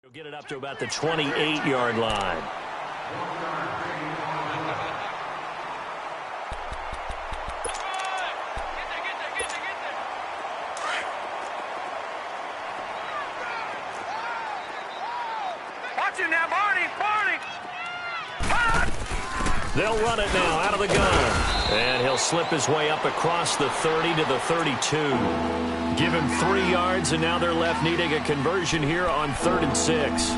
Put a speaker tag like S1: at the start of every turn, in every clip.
S1: He'll get it up to about the 28-yard line.
S2: Watch him now, Barney!
S1: They'll run it now out of the gun. And he'll slip his way up across the 30 to the 32. Give him 3 yards, and now they're left needing a conversion here on 3rd and 6.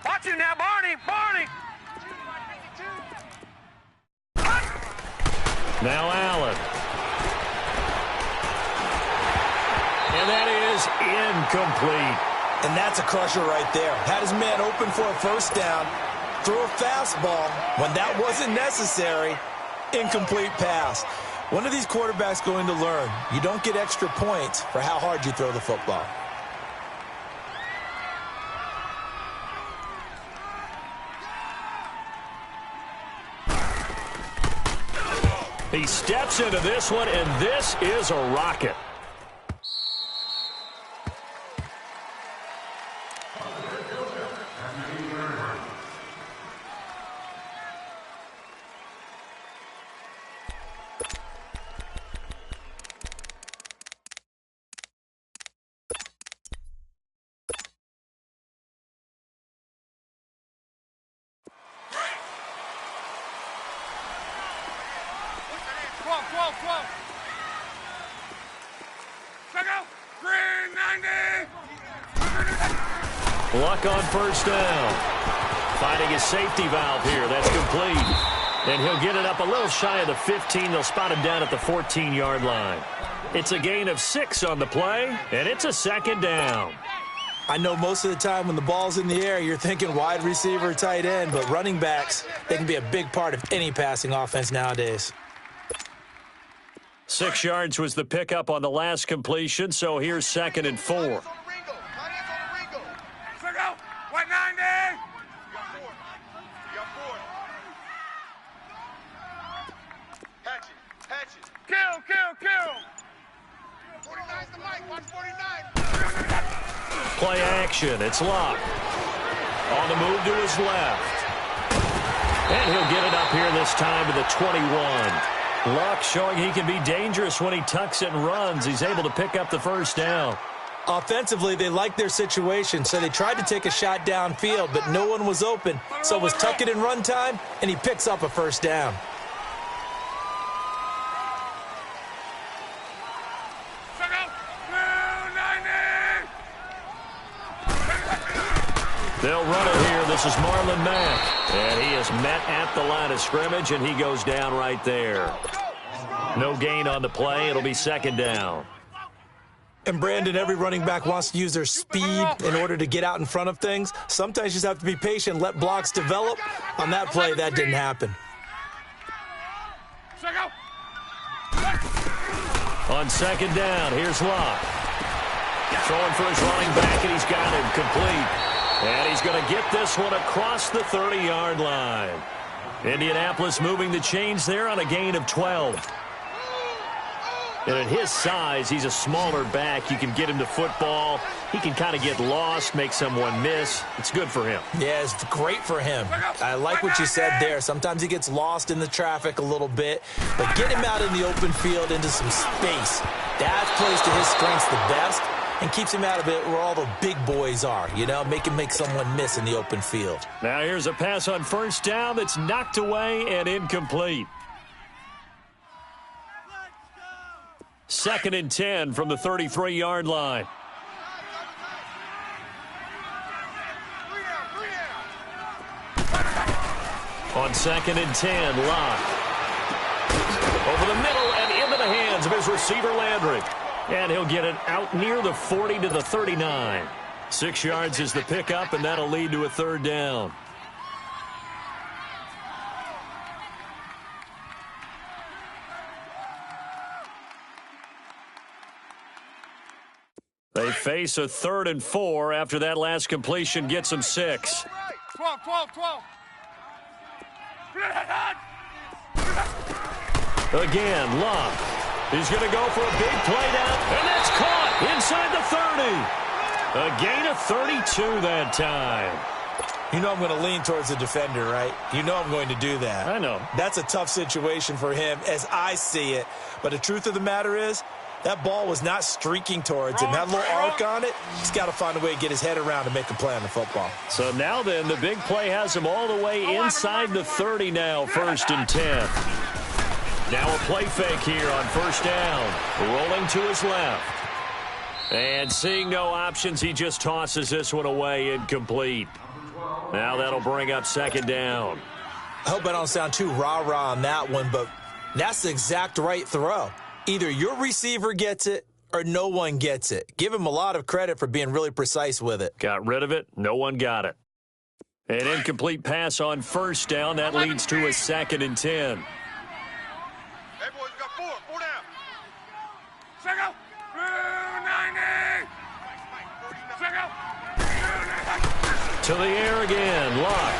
S2: Watch him now, Barney!
S1: Now Allen. And that is incomplete.
S3: And that's a crusher right there. Had his man open for a first down, threw a fastball. When that wasn't necessary, incomplete pass. One of these quarterbacks going to learn, you don't get extra points for how hard you throw the football.
S1: He steps into this one, and this is a rocket. Luck on first down. Finding his safety valve here. That's complete. And he'll get it up a little shy of the 15. They'll spot him down at the 14-yard line. It's a gain of 6 on the play, and it's a 2nd down.
S3: I know most of the time when the ball's in the air, you're thinking wide receiver, tight end, but running backs, they can be a big part of any passing offense nowadays.
S1: 6 yards was the pickup on the last completion, so here's 2nd and 4.
S2: Kill! 49's the mic. Watch 49.
S1: Play action. It's Luck. On the move to his left. And he'll get it up here this time to the 21. Luck showing he can be dangerous when he tucks it and runs. He's able to pick up the first down.
S3: Offensively, they liked their situation, so they tried to take a shot downfield, but no one was open. So it was tuck it and run time, and he picks up a first down.
S1: They'll run it here. This is Marlon Mack. And he is met at the line of scrimmage, and he goes down right there. No gain on the play. It'll be 2nd down.
S3: And, Brandon, every running back wants to use their speed in order to get out in front of things. Sometimes you just have to be patient, let blocks develop. On that play, that didn't happen.
S1: On 2nd down, here's Luck. Throwing for his running back, and he's got him complete. And he's going to get this one across the 30-yard line. Indianapolis moving the chains there on a gain of 12. And at his size, he's a smaller back. You can get him to football. He can kind of get lost, make someone miss. It's good for him.
S3: Yeah, it's great for him. I like what you said there. Sometimes he gets lost in the traffic a little bit. But get him out in the open field into some space. That plays to his strengths the best and keeps him out of it where all the big boys are, you know, make someone miss in the open field.
S1: Now here's a pass on first down that's knocked away and incomplete. 2nd and 10 from the 33-yard line. On 2nd and 10, Luck. Over the middle and into the hands of his receiver, Landry. And he'll get it out near the 40 to the 39. 6 yards is the pickup, and that'll lead to a 3rd down. They face a 3rd and 4 after that last completion gets them 6.
S2: 12.
S1: Again, Love. He's going to go for a big play down, and that's caught inside the 30. A gain of 32 that time.
S3: You know I'm going to lean towards the defender, right? You know I'm going to do that.
S1: I know.
S3: That's a tough situation for him as I see it. But the truth of the matter is, that ball was not streaking towards him. That little arc on it, he's got to find a way to get his head around and make a play on the football.
S1: So now then, the big play has him all the way inside the 30 now, 1st and 10. Now a play fake here on 1st down. Rolling to his left. And seeing no options, he just tosses this one away, incomplete. Now that'll bring up 2nd down.
S3: I hope I don't sound too rah-rah on that one, but that's the exact right throw. Either your receiver gets it or no one gets it. Give him a lot of credit for being really precise with it.
S1: Got rid of it. No one got it. An incomplete pass on 1st down. That leads to a 2nd and 10.
S2: Hey, boys, we got 4. 4 down. Second. 90. Second.
S1: To the air again. Lock.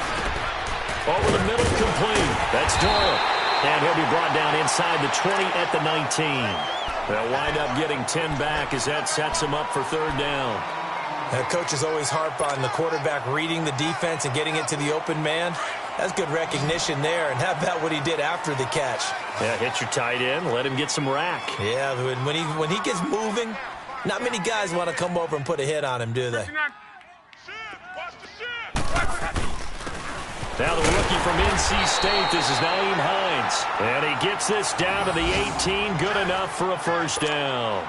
S1: Over the middle, complete. That's Doyle. And he'll be brought down inside the 20 at the 19. They'll wind up getting 10 back as that sets him up for 3rd down.
S3: Coaches always harp on the quarterback reading the defense and getting it to the open man. That's good recognition there. And how about what he did after the catch?
S1: Yeah, hit your tight end, let him get some rack.
S3: Yeah, when he gets moving, not many guys want to come over and put a hit on him, do they?
S1: Now the rookie from NC State, this is Naeem Hines. And he gets this down to the 18, good enough for a 1st down.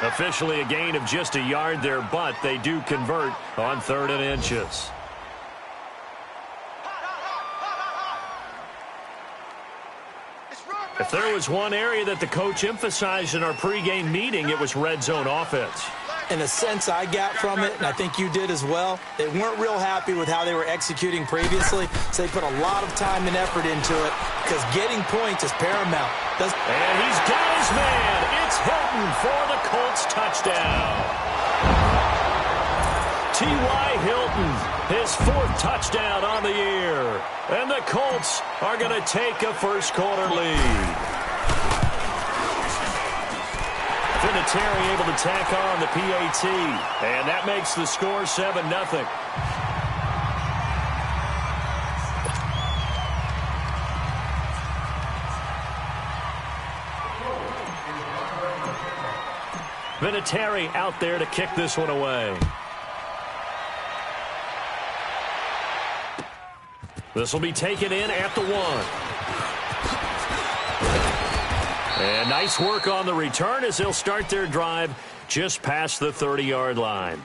S1: Officially a gain of just a yard there, but they do convert on 3rd and inches. If there was one area that the coach emphasized in our pregame meeting, it was red zone offense.
S3: In a sense I got from it, and I think you did as well, they weren't real happy with how they were executing previously, so they put a lot of time and effort into it because getting points is paramount.
S1: And he's got his man. It's Hilton for the Colts touchdown. T.Y. Hilton, his 4th touchdown on the year. And the Colts are going to take a 1st quarter lead. Vinatieri able to tack on the PAT, and that makes the score 7-0. Vinatieri out there to kick this one away. This will be taken in at the 1. And nice work on the return as they'll start their drive just past the 30-yard line.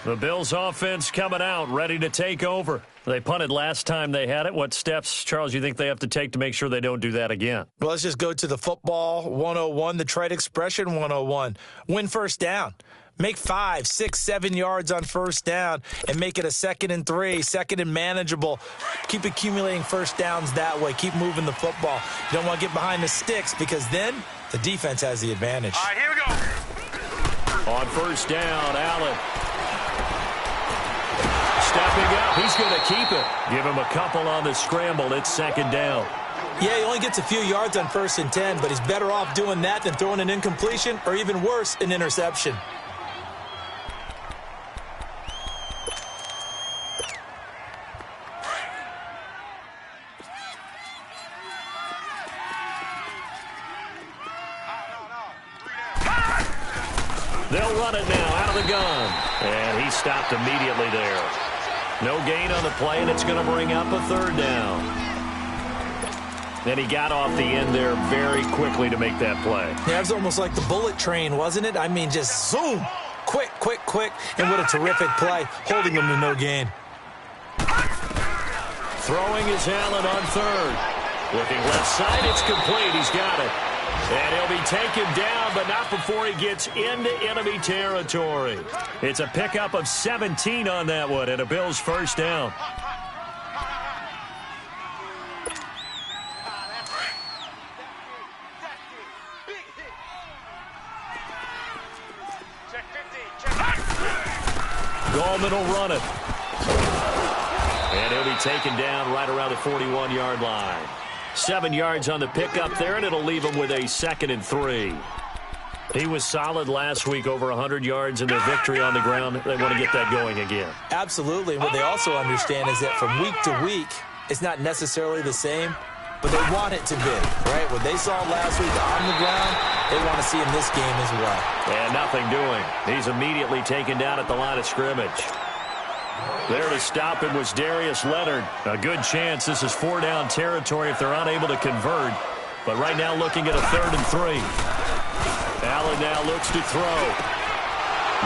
S1: The Bills offense coming out, ready to take over. They punted last time they had it. What steps, Charles, you think they have to take to make sure they don't do that again?
S3: Well, let's just go to the football 101, the trite expression 101. Win 1st down. Make 5, 6, 7 yards on 1st down and make it a 2nd and 3, 2nd and manageable. Keep accumulating 1st downs that way. Keep moving the football. You don't want to get behind the sticks because then the defense has the advantage.
S2: All right, here we go.
S1: On 1st down, Allen. Stepping up, he's going to keep it. Give him a couple on the scramble. It's 2nd down.
S3: Yeah, he only gets a few yards on 1st and 10, but he's better off doing that than throwing an incompletion or even worse, an interception.
S1: They'll run it now out of the gun. And he stopped immediately there. No gain on the play, and it's going to bring up a 3rd down. And he got off the end there very quickly to make that play.
S3: Yeah, it was almost like the bullet train, wasn't it? I mean, just zoom. Quick, quick, quick. And what a terrific play, holding them to no gain.
S1: Throwing is Allen on 3rd. Looking left side, it's complete. He's got it. And he'll be taken down, but not before he gets into enemy territory. It's a pickup of 17 on that one, and a Bills 1st down. Gallman will run it. And he'll be taken down right around the 41-yard line. 7 yards on the pickup there, and it'll leave him with a 2nd and 3. He was solid last week, over 100 yards in their victory on the ground. They want to get that going again.
S3: Absolutely. And what they also understand is that from week to week, it's not necessarily the same, but they want it to be, right? What they saw last week on the ground, they want to see in this game as well.
S1: And nothing doing. He's immediately taken down at the line of scrimmage. There to stop him was Darius Leonard. A good chance this is 4-down territory if they're unable to convert. But right now looking at a 3rd and 3. Allen now looks to throw.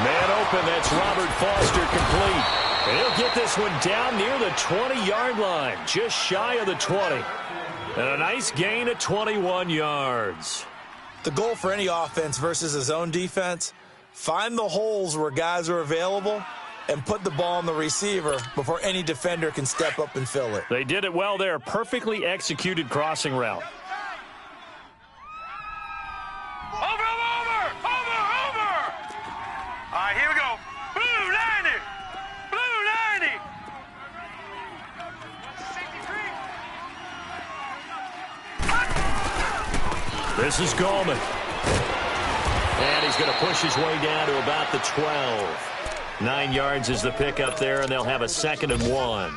S1: Man open, that's Robert Foster complete. And he'll get this one down near the 20-yard line, just shy of the 20. And a nice gain of 21 yards.
S3: The goal for any offense versus his own defense, find the holes where guys are available and put the ball on the receiver before any defender can step up and fill it.
S1: They did it well there. Perfectly executed crossing route.
S2: Over! All right, here we go. Blue 90! Blue 90!
S1: This is Gallman. And he's going to push his way down to about the 12. 9 yards is the pickup there, and they'll have a 2nd and 1.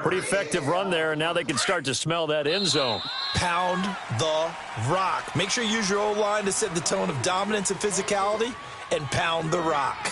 S1: Pretty effective run there, and now they can start to smell that end zone.
S3: Pound the rock. Make sure you use your O-line to set the tone of dominance and physicality, and pound the rock.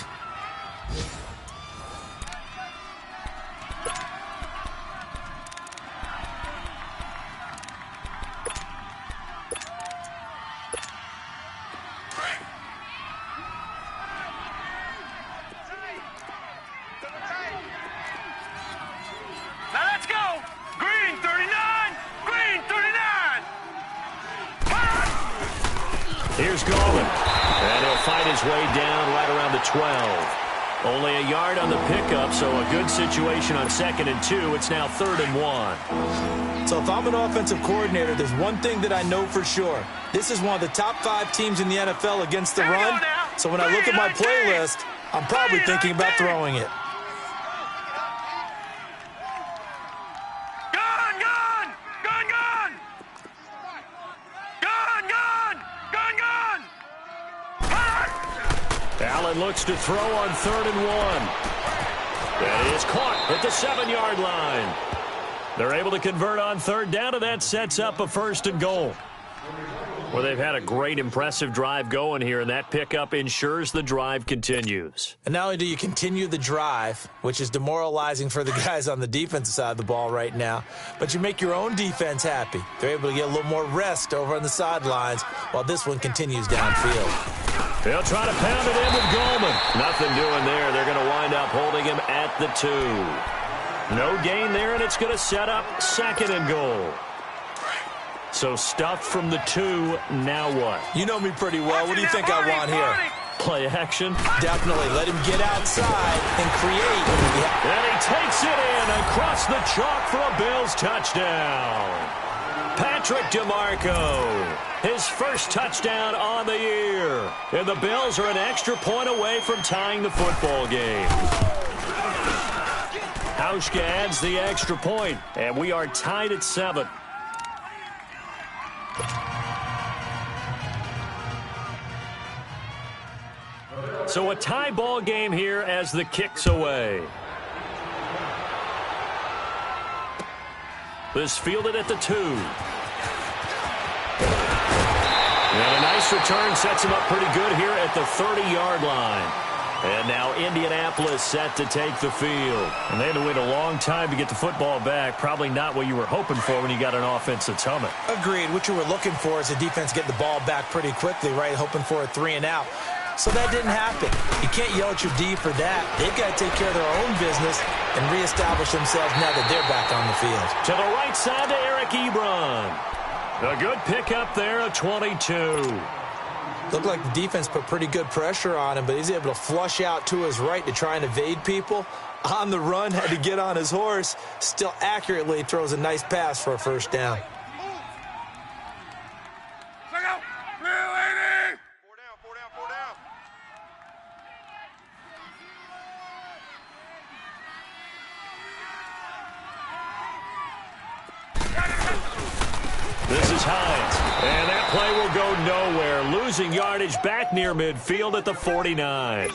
S1: Here's Gallman. And he'll fight his way down right around the 12. Only a yard on the pickup, so a good situation on 2nd and 2. It's now 3rd and 1.
S3: So if I'm an offensive coordinator, there's one thing that I know for sure. This is one of the top 5 teams in the NFL against the run. So when I look at my playlist, I'm probably thinking about throwing it.
S1: Allen looks to throw on 3rd and 1. That is caught at the 7-yard line. They're able to convert on 3rd down, and that sets up a 1st and goal. Well, they've had a great, impressive drive going here, and that pickup ensures the drive continues.
S3: And not only do you continue the drive, which is demoralizing for the guys on the defensive side of the ball right now, but you make your own defense happy. They're able to get a little more rest over on the sidelines while this one continues downfield.
S1: They'll try to pound it in with Gallman. Nothing doing there. They're going to wind up holding him at the 2. No gain there, and it's going to set up 2nd and goal. So stuffed from the 2, now what?
S3: You know me pretty well. What do you think I want here?
S1: Play action?
S3: Definitely. Let him get outside and create.
S1: And he takes it in across the chalk for a Bills touchdown. Patrick DeMarco, his first touchdown on the year. And the Bills are an extra point away from tying the football game. Hauschka adds the extra point, and we are tied at 7. So a tie ball game here as the kick's away. This fielded at the 2. And a nice return sets him up pretty good here at the 30-yard line. And now Indianapolis set to take the field. And they had to wait a long time to get the football back. Probably not what you were hoping for when you got an offense that's humming.
S3: Agreed. What you were looking for is a defense get the ball back pretty quickly, right? Hoping for a 3 and out. So that didn't happen. You can't yell at your D for that. They've got to take care of their own business and reestablish themselves now that they're back on the field.
S1: To the right side to Eric Ebron. A good pickup there, a 22.
S3: Looked like the defense put pretty good pressure on him, but he's able to flush out to his right to try and evade people. On the run, had to get on his horse. Still accurately throws a nice pass for a 1st down.
S1: is Hines. And that play will go nowhere, losing yardage back near midfield at the 49.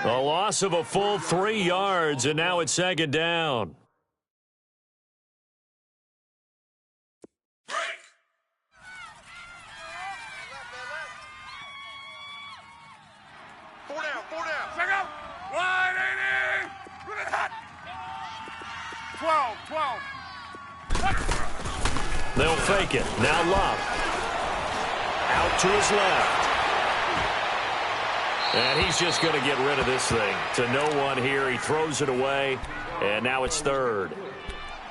S1: A loss of a full 3 yards, and now it's second down.
S2: Four down. Check out. 180. 12.
S1: They'll fake it. Now Love. Out to his left. And he's just going to get rid of this thing. To no one here. He throws it away. And now it's third.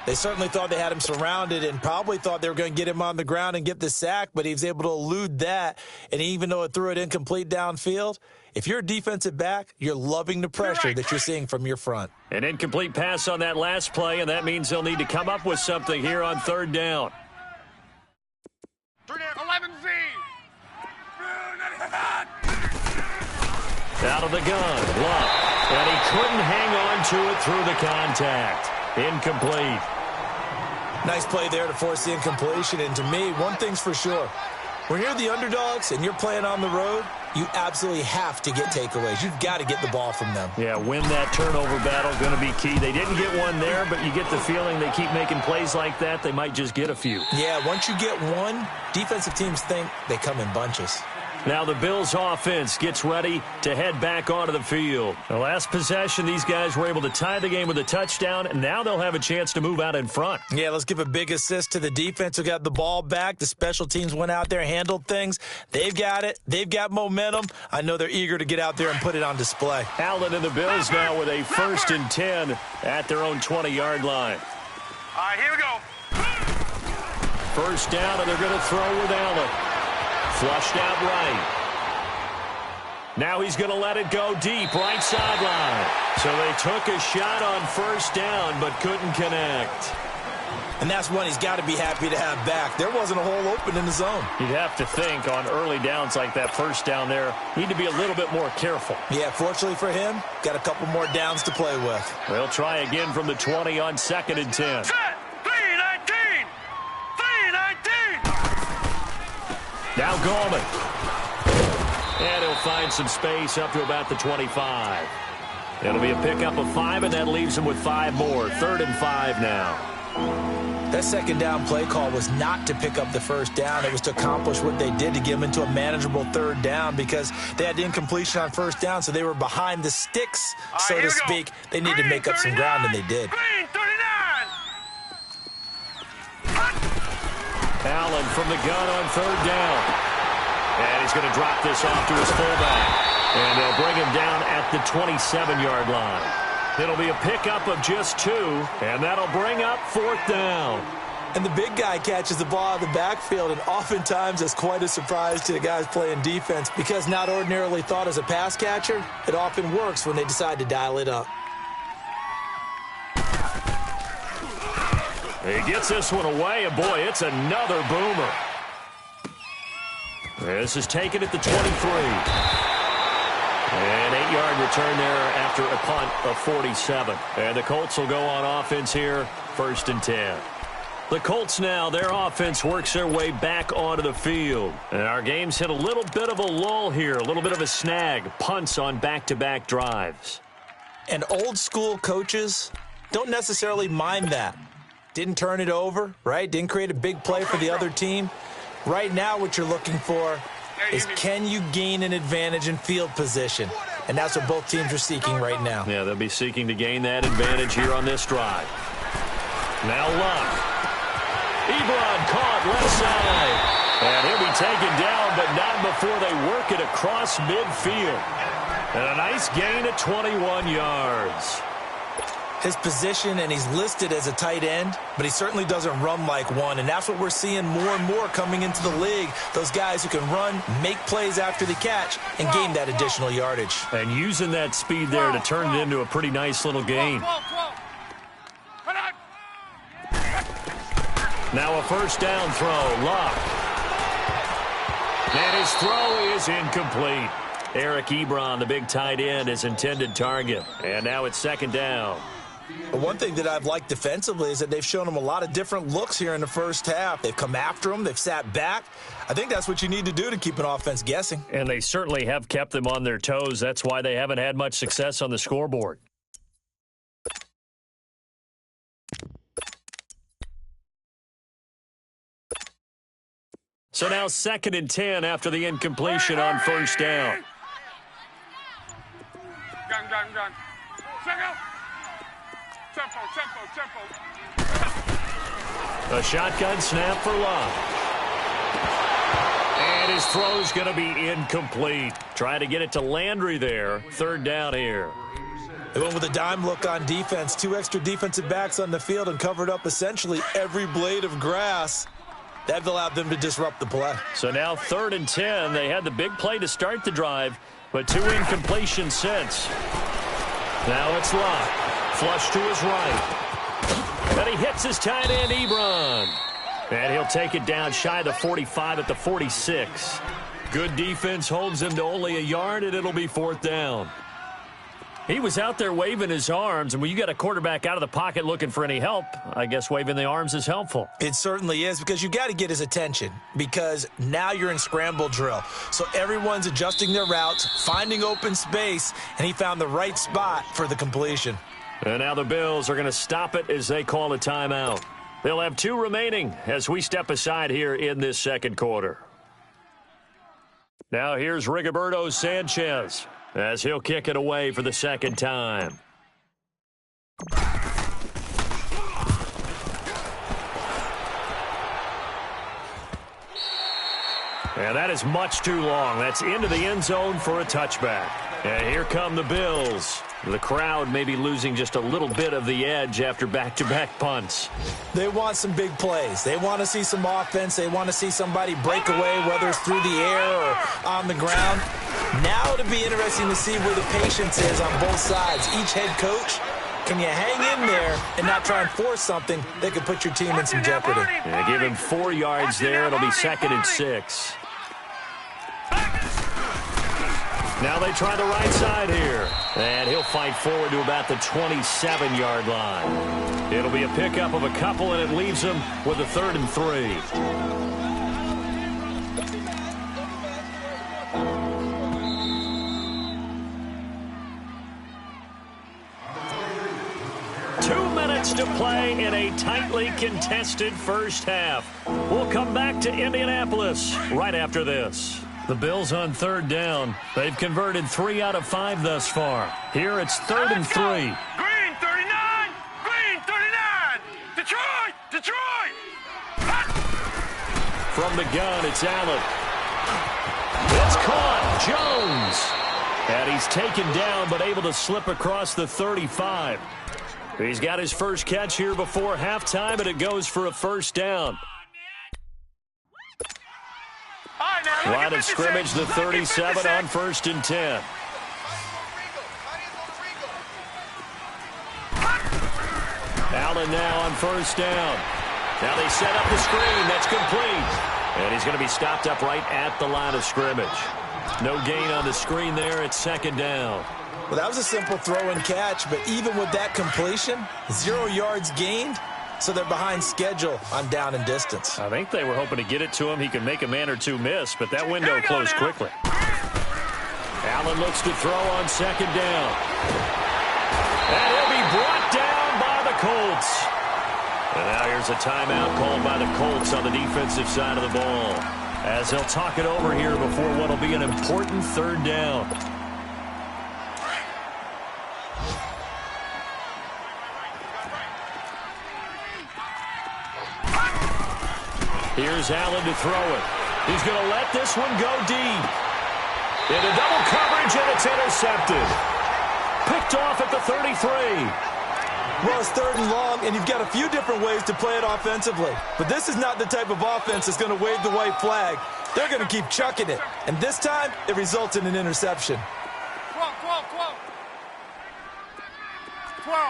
S3: They certainly thought they had him surrounded and probably thought they were going to get him on the ground and get the sack, but he was able to elude that. And even though it threw it incomplete downfield, if you're a defensive back, you're loving the pressure that you're seeing from your front.
S1: An incomplete pass on that last play, and that means they'll need to come up with something here on third down.
S2: 11Z.
S1: Out of the gun, Love. And he couldn't hang on to it through the contact. Incomplete.
S3: Nice play there to force the incompletion. And to me, one thing's for sure. When you're the underdogs and you're playing on the road, you absolutely have to get takeaways. You've got to get the ball from them.
S1: Yeah, win that turnover battle, going to be key. They didn't get one there, but you get the feeling they keep making plays like that, they might just get a few.
S3: Yeah, once you get one, defensive teams think they come in bunches.
S1: Now the Bills offense gets ready to head back onto the field. The last possession, these guys were able to tie the game with a touchdown, and now they'll have a chance to move out in front.
S3: Yeah, let's give a big assist to the defense who got the ball back. The special teams went out there, handled things. They've got it. They've got momentum. I know they're eager to get out there and put it on display.
S1: Allen and the Bills now with a 1st and 10 at their own 20-yard line.
S2: All right, here we go.
S1: First down, and they're going to throw with Allen. Flushed out right. Now he's going to let it go deep, right sideline. So they took a shot on first down, but couldn't connect.
S3: And that's one he's got to be happy to have back. There wasn't a hole open in the zone.
S1: You'd have to think on early downs like that first down there, need to be a little bit more careful.
S3: Yeah, fortunately for him, got a couple more downs to play with.
S1: They'll try again from the 20 on 2nd and 10.
S2: Set. 319. 319.
S1: Now Gallman. And he'll find some space up to about the 25. It'll be a pickup of 5, and that leaves him with 5 more. 3rd and 5 now.
S3: That second down play call was not to pick up the first down. It was to accomplish what they did to get them into a manageable 3rd down because they had the incompletion on first down, so they were behind the sticks, so to speak. They needed to make up some ground, and they did.
S2: Green 39.
S1: Allen from the gun on 3rd down. And he's going to drop this off to his fullback. And they'll bring him down at the 27-yard line. It'll be a pickup of just 2, and that'll bring up 4th down.
S3: And the big guy catches the ball out of the backfield, and oftentimes that's quite a surprise to the guys playing defense because not ordinarily thought as a pass catcher, it often works when they decide to dial it up.
S1: He gets this one away, and boy, it's another boomer. This is taken at the 23. An 8-yard return there after a punt of 47. And the Colts will go on offense here, 1st and 10. The Colts now, their offense works their way back onto the field. And our game's hit a little bit of a lull here, a little bit of a snag. Punts on back-to-back drives.
S3: And old-school coaches don't necessarily mind that. Didn't turn it over, right? Didn't create a big play for the other team. Right now what you're looking for is can you gain an advantage in field position? And that's what both teams are seeking right now.
S1: Yeah, they'll be seeking to gain that advantage here on this drive. Now Luck. Ebron caught left side. And he'll be taken down, but not before they work it across midfield. And a nice gain of 21 yards.
S3: His position, and he's listed as a tight end, but he certainly doesn't run like one, and that's what we're seeing more and more coming into the league. Those guys who can run, make plays after the catch, and gain that additional yardage.
S1: And using that speed there to turn it into a pretty nice little gain. Now a first down throw, Luck. And his throw is incomplete. Eric Ebron, the big tight end, his intended target. And now it's 2nd down.
S3: One thing that I've liked defensively is that they've shown them a lot of different looks here in the first half. They've come after them. They've sat back. I think that's what you need to do to keep an offense guessing.
S1: And they certainly have kept them on their toes. That's why they haven't had much success on the scoreboard. So now 2nd and 10 after the incompletion on first down.
S2: Gun. Tempo.
S1: A shotgun snap for Locke. And his throw's going to be incomplete. Trying to get it to Landry there. 3rd down here.
S3: They went with a dime look on defense. 2 extra defensive backs on the field and covered up essentially every blade of grass. That allowed them to disrupt the play.
S1: So now 3rd and 10. They had the big play to start the drive, but 2 incompletions since. Now it's Locke. Flush to his right. And he hits his tight end, Ebron. And he'll take it down shy of the 45 at the 46. Good defense holds him to only a yard, and it'll be 4th down. He was out there waving his arms, and when you got a quarterback out of the pocket looking for any help, I guess waving the arms is helpful.
S3: It certainly is, because you got to get his attention, because now you're in scramble drill. So everyone's adjusting their routes, finding open space, and he found the right spot for the completion.
S1: And now the Bills are going to stop it as they call a timeout. They'll have 2 remaining as we step aside here in this 2nd quarter. Now here's Rigoberto Sanchez as he'll kick it away for the 2nd time. And that is much too long. That's into the end zone for a touchback. And here come the Bills. The crowd may be losing just a little bit of the edge after back-to-back punts.
S3: They want some big plays. They want to see some offense. They want to see somebody break away, whether it's through the air or on the ground. Now it'll be interesting to see where the patience is on both sides. Each head coach, can you hang in there and not try and force something that could put your team in some jeopardy?
S1: Yeah, give him 4 yards there. It'll be 2nd and 6. Now they try the right side here. And he'll fight forward to about the 27-yard line. It'll be a pickup of a couple, and it leaves him with a 3rd and 3. To play in a tightly contested first half. We'll come back to Indianapolis right after this. The Bills on 3rd down. They've converted 3 out of 5 thus far. Here it's 3rd and 3.
S2: Green 39! Green 39! Detroit!
S1: From the gun, it's Allen. It's caught. Jones. And he's taken down but able to slip across the 35. He's got his first catch here before halftime, and it goes for a 1st down. Line of scrimmage, the 37 on 1st and 10. Allen now on 1st down. Now they set up the screen. That's complete. And he's going to be stopped up right at the line of scrimmage. No gain on the screen there. It's 2nd down.
S3: Well, that was a simple throw and catch, but even with that completion, 0 yards gained, so they're behind schedule on down and distance.
S1: I think they were hoping to get it to him. He could make a man or 2 miss, but that window closed quickly. Allen looks to throw on 2nd down. And he'll be brought down by the Colts. And now here's a timeout called by the Colts on the defensive side of the ball, as they'll talk it over here before what will be an important 3rd down. Here's Allen to throw it. He's going to let this one go deep. Into double coverage, and it's intercepted. Picked off at the 33.
S3: Well, it's 3rd and long, and you've got a few different ways to play it offensively. But this is not the type of offense that's going to wave the white flag. They're going to keep chucking it. And this time, it results in an interception.
S2: 12.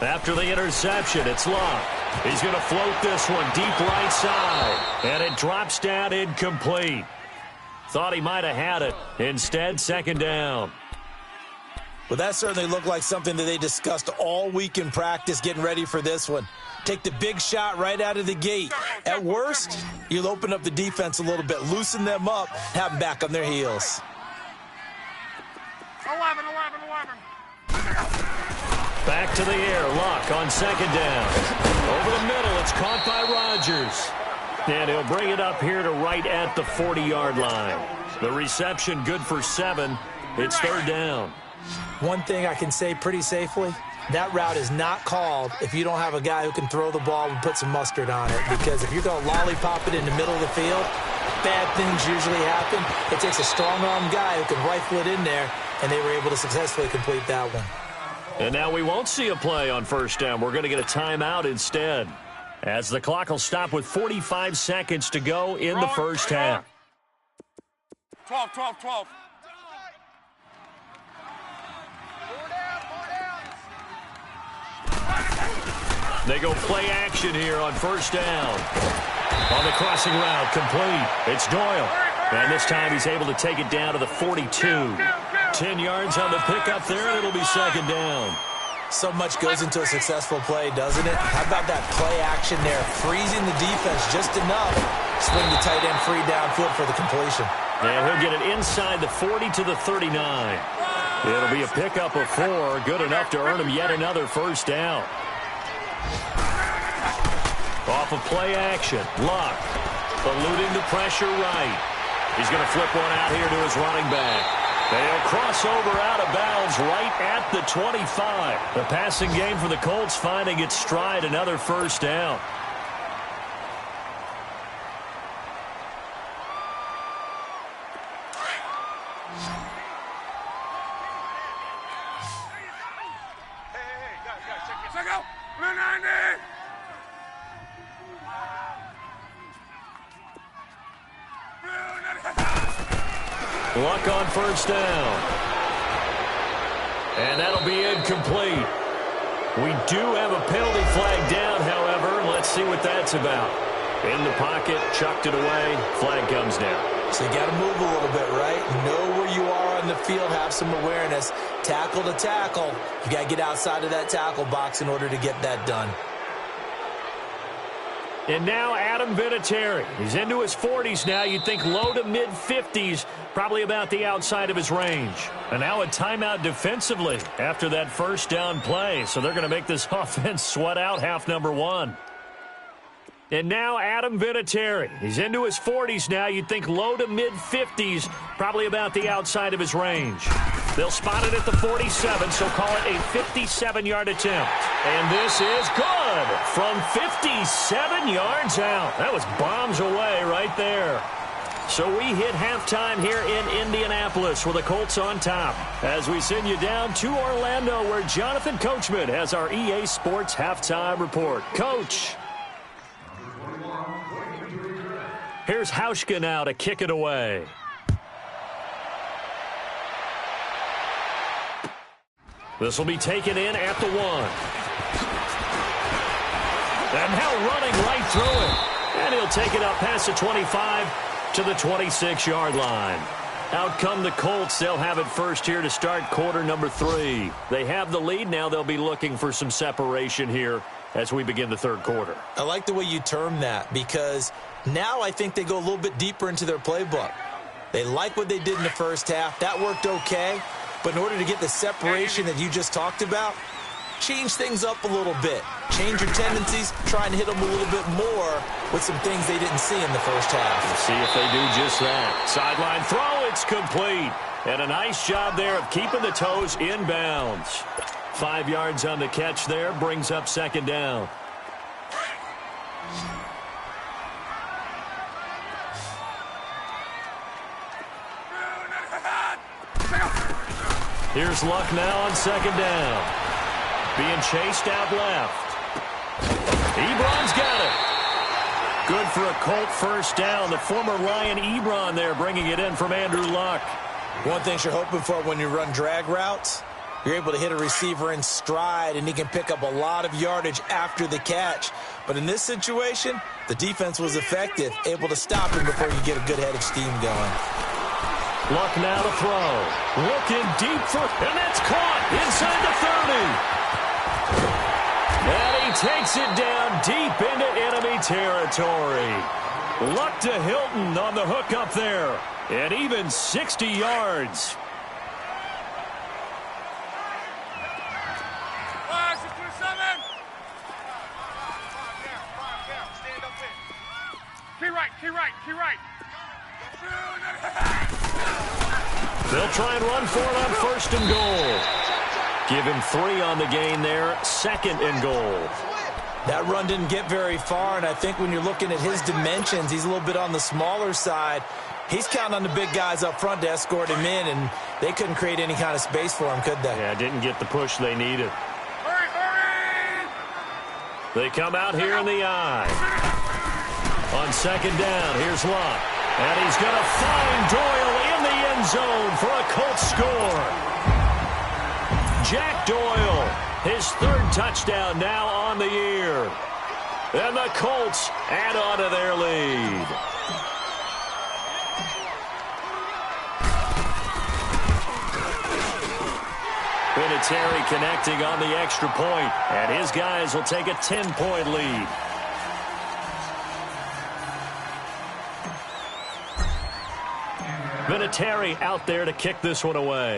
S1: After the interception, it's Locke. He's going to float this one deep right side, and it drops down incomplete. Thought he might have had it. Instead, second down.
S3: Well, that certainly looked like something that they discussed all week in practice getting ready for this one. Take the big shot right out of the gate. At worst, you'll open up the defense a little bit, loosen them up, have them back on their heels.
S2: 11.
S1: Back to the air. Luck on second down. Over the middle. It's caught by Rodgers. And he'll bring it up here to right at the 40-yard line. The reception good for 7. It's third down.
S3: One thing I can say pretty safely, that route is not called if you don't have a guy who can throw the ball and put some mustard on it. Because if you're going to lollipop it in the middle of the field, bad things usually happen. It takes a strong-arm guy who can rifle it in there, and they were able to successfully complete that one.
S1: And now we won't see a play on first down. We're going to get a timeout instead, as the clock will stop with 45 seconds to go in the first half.
S2: 12.
S1: They go play action here on first down. On the crossing route, complete. It's Doyle. And this time he's able to take it down to the 42. 10 yards on the pickup there, and it'll be second down.
S3: So much goes into a successful play, doesn't it? How about that play action there? Freezing the defense just enough. Swing the tight end free downfield for the completion.
S1: And he'll get it inside the 40 to the 39. It'll be a pickup of 4. Good enough to earn him yet another first down. Off of play action. Luck eluding the pressure right. He's going to flip one out here to his running back. They'll cross over out of bounds right at the 25. The passing game for the Colts finding its stride, another first down.
S2: Guys, check out. Blue 90.
S1: Luck on first down. And that'll be incomplete. We do have a penalty flag down, however. Let's see what that's about. In the pocket, chucked it away. Flag comes down.
S3: So you got to move a little bit, right? Know where you are on the field, have some awareness. Tackle to tackle. You got to get outside of that tackle box in order to get that done.
S1: And now Adam Vinatieri. He's into his 40s now. You'd think low to mid-50s, probably about the outside of his range. And now a timeout defensively after that first down play. So they're going to make this offense sweat out half number 1. And now Adam Vinatieri. He's into his 40s now. You'd think low to mid-50s, probably about the outside of his range. They'll spot it at the 47, so call it a 57-yard attempt. And this is good from 57 yards out. That was bombs away right there. So we hit halftime here in Indianapolis with the Colts on top as we send you down to Orlando where Jonathan Coachman has our EA Sports halftime report. Coach. Here's Hauschka now to kick it away. This will be taken in at the 1. And now running right through it. And he'll take it up past the 25 to the 26-yard line. Out come the Colts. They'll have it first here to start quarter number 3. They have the lead. Now they'll be looking for some separation here as we begin the third quarter.
S3: I like the way you term that because now I think they go a little bit deeper into their playbook. They like what they did in the first half. That worked okay. But in order to get the separation that you just talked about, change things up a little bit. Change your tendencies, try and hit them a little bit more with some things they didn't see in the first half.
S1: We'll see if they do just that. Sideline throw, it's complete. And a nice job there of keeping the toes in bounds. 5 yards on the catch there, brings up second down. Here's Luck now on second down. Being chased out left. Ebron's got it. Good for a Colt first down. The former Lion Ebron there bringing it in from Andrew Luck.
S3: One thing you're hoping for when you run drag routes, you're able to hit a receiver in stride, and he can pick up a lot of yardage after the catch. But in this situation, the defense was effective, able to stop him before you get a good head of steam going.
S1: Luck now to throw. Looking deep for, and that's caught inside the 30. And he takes it down deep into enemy territory. Luck to Hilton on the hook up there. And even 60 yards.
S2: Key right.
S1: They'll try and run for it on 1st and goal. Give him 3 on the gain there, 2nd and goal.
S3: That run didn't get very far, and I think when you're looking at his dimensions, he's a little bit on the smaller side. He's counting on the big guys up front to escort him in, and they couldn't create any kind of space for him, could they?
S1: Yeah, didn't get the push they needed.
S2: Hurry!
S1: They come out here in the eye. On 2nd down, here's Luck. And he's going to find Doyle in the end zone for a Colts score. Jack Doyle, his 3rd touchdown now on the year. And the Colts add on to their lead. Vinatieri connecting on the extra point, and his guys will take a 10-point lead. Vinatieri out there to kick this one away.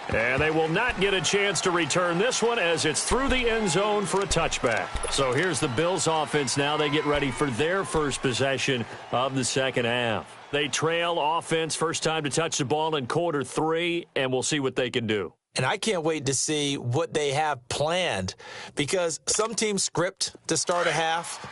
S1: And they will not get a chance to return this one as it's through the end zone for a touchback. So here's the Bills offense now. They get ready for their first possession of the second half. They trail offense, first time to touch the ball in quarter 3, and we'll see what they can do.
S3: And I can't wait to see what they have planned, because some teams script to start a half.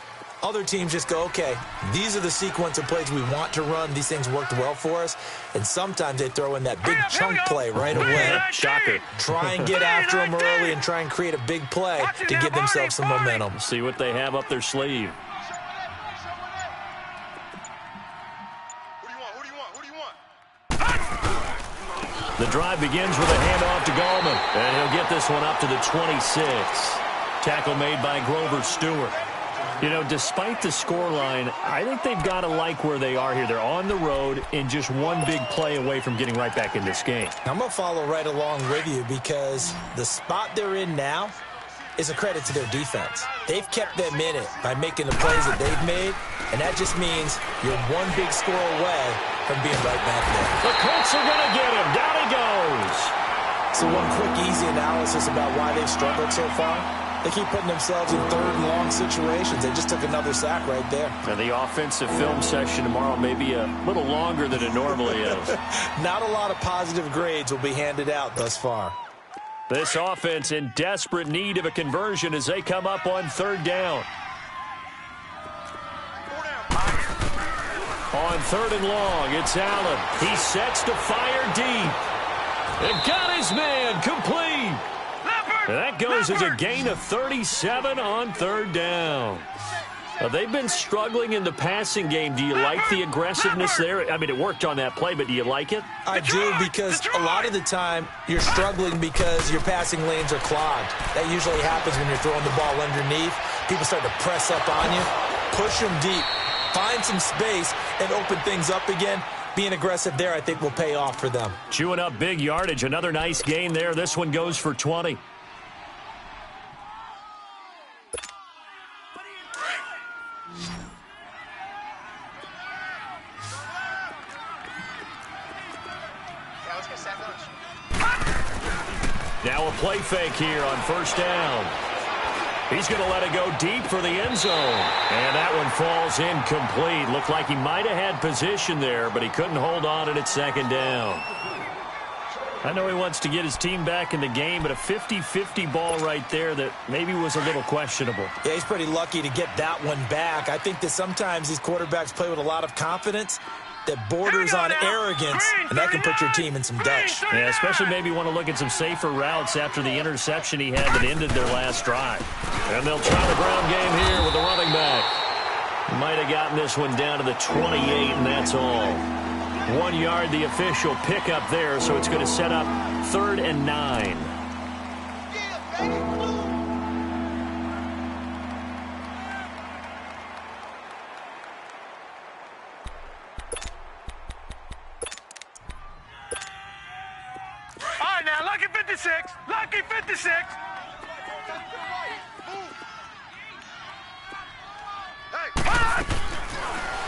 S3: Other teams just go, okay, these are the sequence of plays we want to run. These things worked well for us. And sometimes they throw in that big chunk play right away.
S1: Shocker.
S3: Try and get after them early and try and create a big play to give themselves some momentum.
S1: See what they have up their sleeve.
S2: Who do you want?
S1: The drive begins with a handoff to Gallman. And he'll get this one up to the 26. Tackle made by Grover Stewart. You know, despite the scoreline, I think they've got to like where they are here. They're on the road and just one big play away from getting right back in this game.
S3: I'm going to follow right along with you, because the spot they're in now is a credit to their defense. They've kept them in it by making the plays that they've made, and that just means you're one big score away from being right back there.
S1: The Colts are going to get him. Down he goes.
S3: So one quick, easy analysis about why they've struggled so far. They keep putting themselves in 3rd and long situations. They just took another sack right there.
S1: And the offensive film session tomorrow may be a little longer than it normally is.
S3: Not a lot of positive grades will be handed out thus far.
S1: This offense in desperate need of a conversion as they come up on 3rd down. On 3rd and long, it's Allen. He sets to fire deep. And got his man complete. And that goes as a gain of 37 on 3rd down. They've been struggling in the passing game. Do you like the aggressiveness there? I mean, it worked on that play, but do you like it?
S3: I do, because a lot of the time you're struggling because your passing lanes are clogged. That usually happens when you're throwing the ball underneath. People start to press up on you. Push them deep. Find some space and open things up again. Being aggressive there, I think, will pay off for them.
S1: Chewing up big yardage. Another nice gain there. This one goes for 20. Now a play fake here on 1st down. He's going to let it go deep for the end zone. And that one falls incomplete. Looked like he might have had position there, but he couldn't hold on it at 2nd down. I know he wants to get his team back in the game, but a 50-50 ball right there that maybe was a little questionable.
S3: Yeah, he's pretty lucky to get that one back. I think that sometimes these quarterbacks play with a lot of confidence that borders on arrogance, and that can put your team in some dutch.
S1: Yeah, especially maybe want to look at some safer routes after the interception he had that ended their last drive. And they'll try the ground game here with the running back. Might have gotten this one down to the 28, and that's all. 1 yard, the official pickup there, so it's going to set up 3rd and 9.
S2: 56. Lucky 56.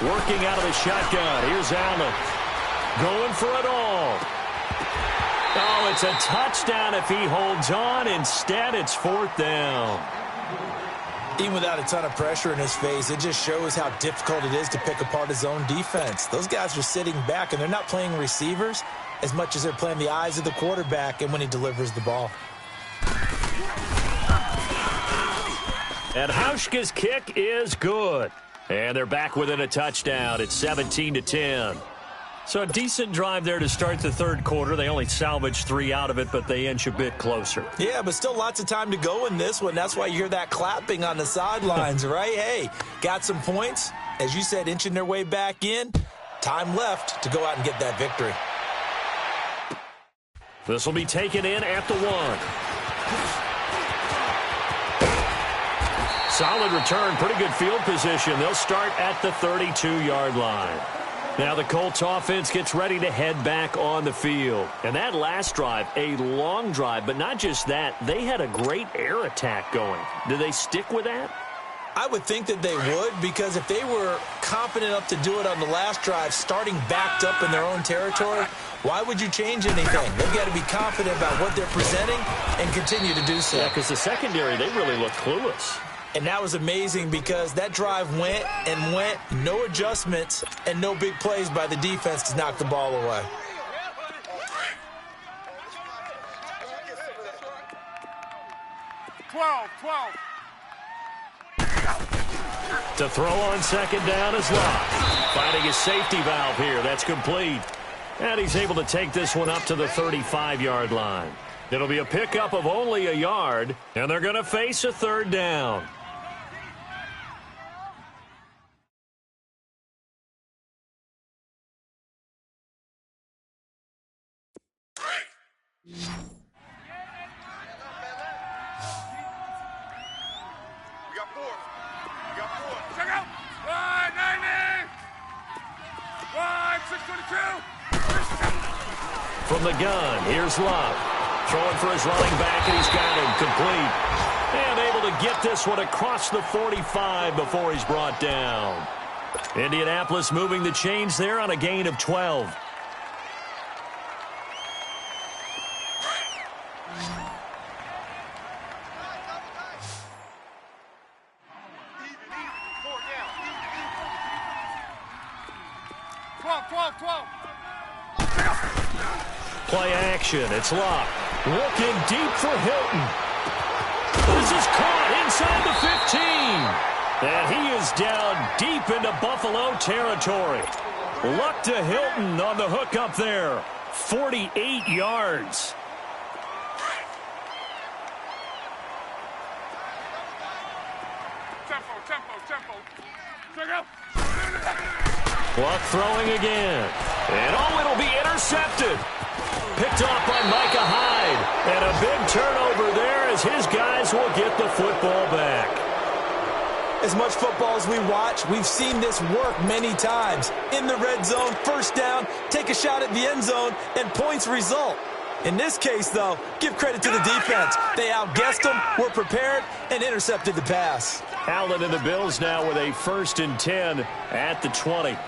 S1: Working out of the shotgun. Here's Allen. Going for it all. Oh, it's a touchdown if he holds on. Instead, it's 4th down.
S3: Even without a ton of pressure in his face, it just shows how difficult it is to pick apart his own defense. Those guys are sitting back, and they're not playing receivers as much as they're playing the eyes of the quarterback and when he delivers the ball.
S1: And Hauschka's kick is good. And they're back within a touchdown. It's 17-10. So a decent drive there to start the third quarter. They only salvaged 3 out of it, but they inch a bit closer.
S3: Yeah, but still lots of time to go in this one. That's why you hear that clapping on the sidelines, right? Hey, got some points. As you said, inching their way back in. Time left to go out and get that victory.
S1: This will be taken in at the 1. Solid return, pretty good field position. They'll start at the 32-yard line. Now the Colts offense gets ready to head back on the field. And that last drive, a long drive, but not just that, they had a great air attack going. Do they stick with that?
S3: I would think that they would, because if they were confident enough to do it on the last drive, starting backed up in their own territory, why would you change anything? They've got to be confident about what they're presenting and continue to do so.
S1: Yeah, because the secondary, they really look clueless.
S3: And that was amazing because that drive went and went, no adjustments, and no big plays by the defense to knock the ball away.
S1: To throw on second down is Locke. Finding his safety valve here. That's complete. And he's able to take this one up to the 35-yard line. It'll be a pickup of only a yard, and they're going to face a 3rd down.
S2: Check out. 190. 622.
S1: From the gun, here's Love. Throwing for his running back, and he's got him complete. And able to get this one across the 45 before he's brought down. Indianapolis moving the chains there on a gain of 12. Play action. It's Locke. Looking deep for Hilton. This is caught inside the 15. And he is down deep into Buffalo territory. Luck to Hilton on the hook up there. 48 yards.
S2: Tempo. Check out.
S1: Luck throwing again. And it'll be intercepted. Picked off by Micah Hyde. And a big turnover there as his guys will get the football back.
S3: As much football as we watch, we've seen this work many times. In the red zone, first down, take a shot at the end zone, and points result. In this case, though, give credit to the defense. They outguessed them, were prepared, and intercepted the pass.
S1: Allen and the Bills now with a 1st and 10 at the 20.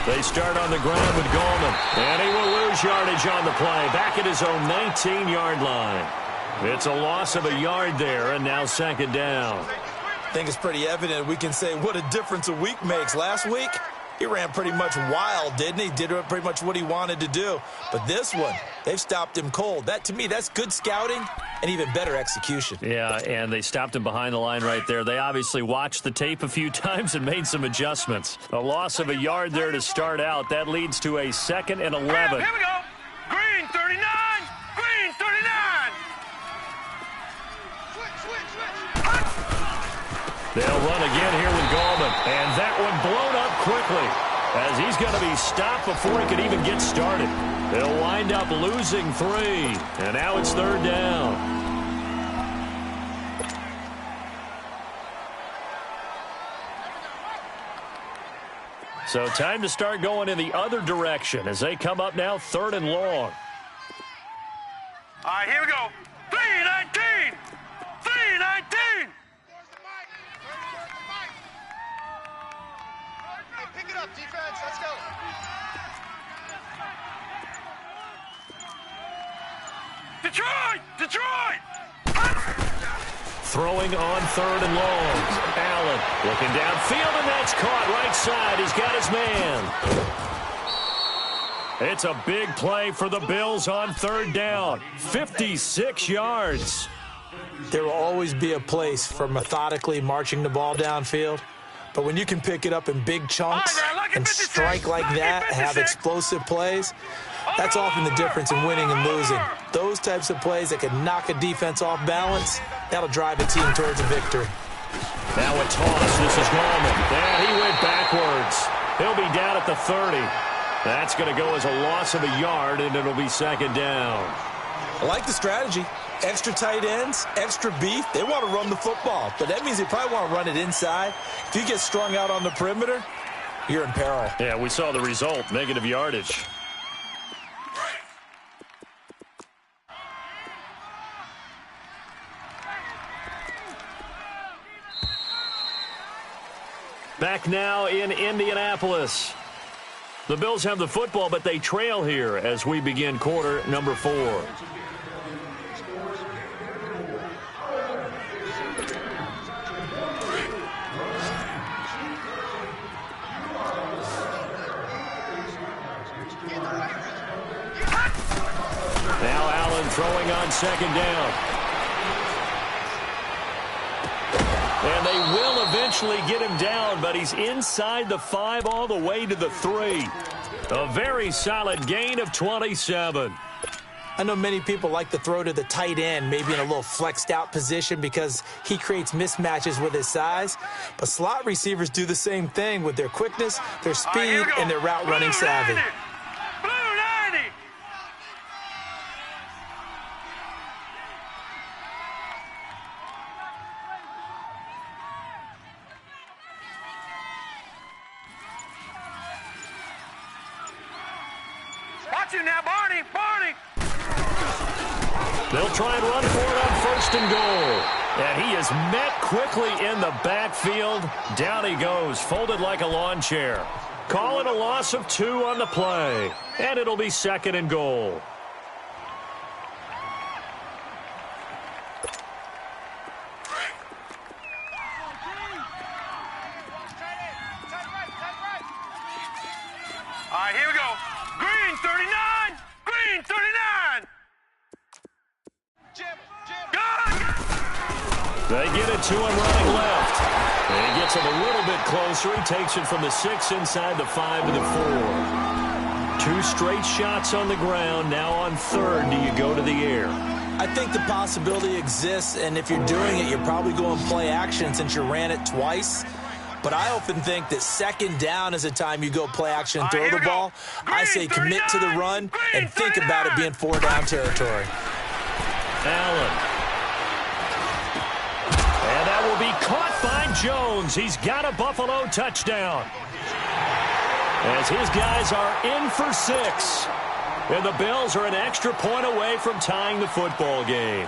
S1: They start on the ground with Gallman, and he will lose yardage on the play, back at his own 19-yard line. It's a loss of a yard there, and now 2nd down.
S3: I think it's pretty evident we can say what a difference a week makes. Last week, he ran pretty much wild, didn't he? Did pretty much what he wanted to do. But this one, they've stopped him cold. That, to me, that's good scouting and even better execution.
S1: Yeah, and they stopped him behind the line right there. They obviously watched the tape a few times and made some adjustments. A loss of a yard there to start out. That leads to a 2nd and 11.
S2: Here we go. Green 39. Green 39.
S1: They'll run again here with Gallman. And that one blown up quickly as he's going to be stopped before he can even get started. They'll wind up losing 3. And now it's 3rd down. So time to start going in the other direction as they come up now 3rd and long.
S2: All right, here we go. 3-19. 3-19.
S4: Pick it up, defense. Let's go.
S2: Detroit! Detroit!
S1: Throwing on 3rd and long. Allen looking downfield, and that's caught right side. He's got his man. It's a big play for the Bills on 3rd down. 56 yards.
S3: There will always be a place for methodically marching the ball downfield. But when you can pick it up in big chunks and strike like that, have explosive plays, that's often the difference in winning and losing. Those types of plays that can knock a defense off balance, that'll drive a team towards a victory.
S1: Now a toss. This is Gallman. Yeah, he went backwards. He'll be down at the 30. That's going to go as a loss of a yard, and it'll be 2nd down.
S3: I like the strategy. Extra tight ends, extra beef. They want to run the football, but that means they probably want to run it inside. If you get strung out on the perimeter, you're in peril.
S1: Yeah, we saw the result, negative yardage. Back now in Indianapolis. The Bills have the football, but they trail here as we begin quarter number 4. Now Allen throwing on 2nd down. And they will eventually get him down, but he's inside the 5 all the way to the 3. A very solid gain of 27.
S3: I know many people like to throw to the tight end, maybe in a little flexed out position because he creates mismatches with his size. But slot receivers do the same thing with their quickness, their speed, and their route running savvy.
S2: Blue 90. Watch you now, Barney. Barney.
S1: They'll try and run for it on 1st and goal. And he is met quickly in the backfield. Down he goes, folded like a lawn chair. Call it a loss of 2 on the play. And it'll be 2nd and goal.
S2: All right, here we go. Green 39. Green 39.
S1: They get it to him running left. And he gets him a little bit closer. He takes it from the 6 inside the 5 to the 4. 2 straight shots on the ground. Now on 3rd, do you go to the air?
S3: I think the possibility exists, and if you're doing it, you're probably going play action since you ran it twice. But I often think that 2nd down is a time you go play action and throw the ball. I say commit to the run and think about it being 4-down territory.
S1: Allen. And that will be caught by Jones. He's got a Buffalo touchdown. As his guys are in for 6. And the Bills are an extra point away from tying the football game.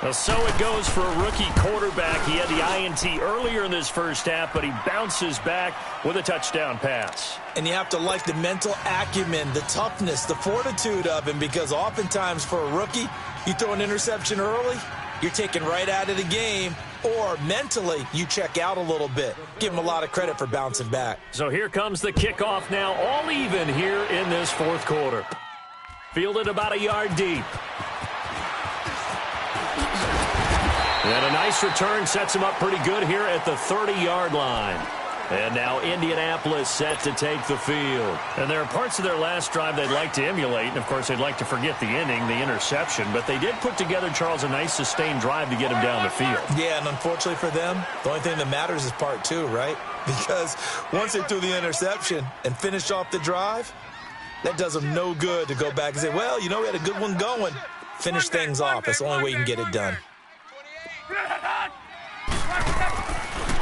S1: Well, so it goes for a rookie quarterback. He had the INT earlier in this first half, but he bounces back with a touchdown pass.
S3: And you have to like the mental acumen, the toughness, the fortitude of him, because oftentimes for a rookie, you throw an interception early, you're taken right out of the game, or mentally you check out a little bit. Give him a lot of credit for bouncing back.
S1: So here comes the kickoff now, all even here in this 4th quarter. Fielded about a yard deep. And a nice return sets him up pretty good here at the 30-yard line. And now Indianapolis set to take the field. And there are parts of their last drive they'd like to emulate. And, of course, they'd like to forget the inning, the interception. But they did put together, Charles, a nice sustained drive to get him down the field.
S3: Yeah, and unfortunately for them, the only thing that matters is part 2, right? Because once they threw the interception and finished off the drive, that does them no good to go back and say, well, you know, we had a good one going. Finish things off. That's the only way you can get it done.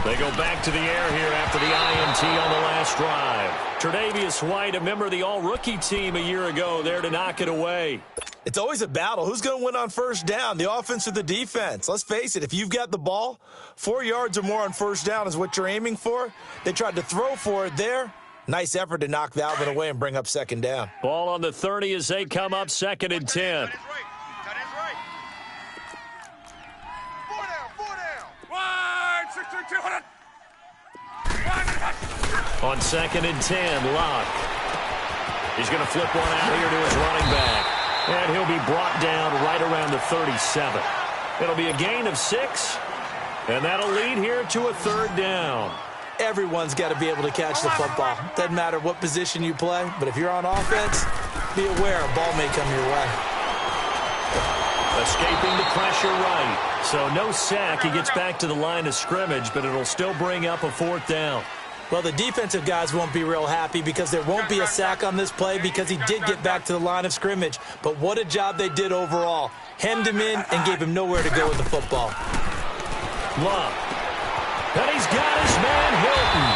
S1: They go back to the air here after the INT on the last drive. Tre'Davious White, a member of the all-rookie team a year ago, there to knock it away.
S3: It's always a battle. Who's going to win on first down, the offense or the defense? Let's face it, if you've got the ball, 4 yards or more on first down is what you're aiming for. They tried to throw for it there. Nice effort to knock that one away and bring up second down.
S1: Ball on the 30 as they come up 2nd and 10. On 2nd and 10, Locke. He's going to flip one out here to his running back. And he'll be brought down right around the 37. It'll be a gain of 6. And that'll lead here to a 3rd down.
S3: Everyone's got to be able to catch the football. Doesn't matter what position you play, but if you're on offense, be aware a ball may come your way.
S1: Escaping the pressure right. So no sack. He gets back to the line of scrimmage, but it'll still bring up a 4th down.
S3: Well, the defensive guys won't be real happy because there won't be a sack on this play because he did get back to the line of scrimmage. But what a job they did overall. Hemmed him in and gave him nowhere to go with the football.
S1: Love. And he's got his man Hilton.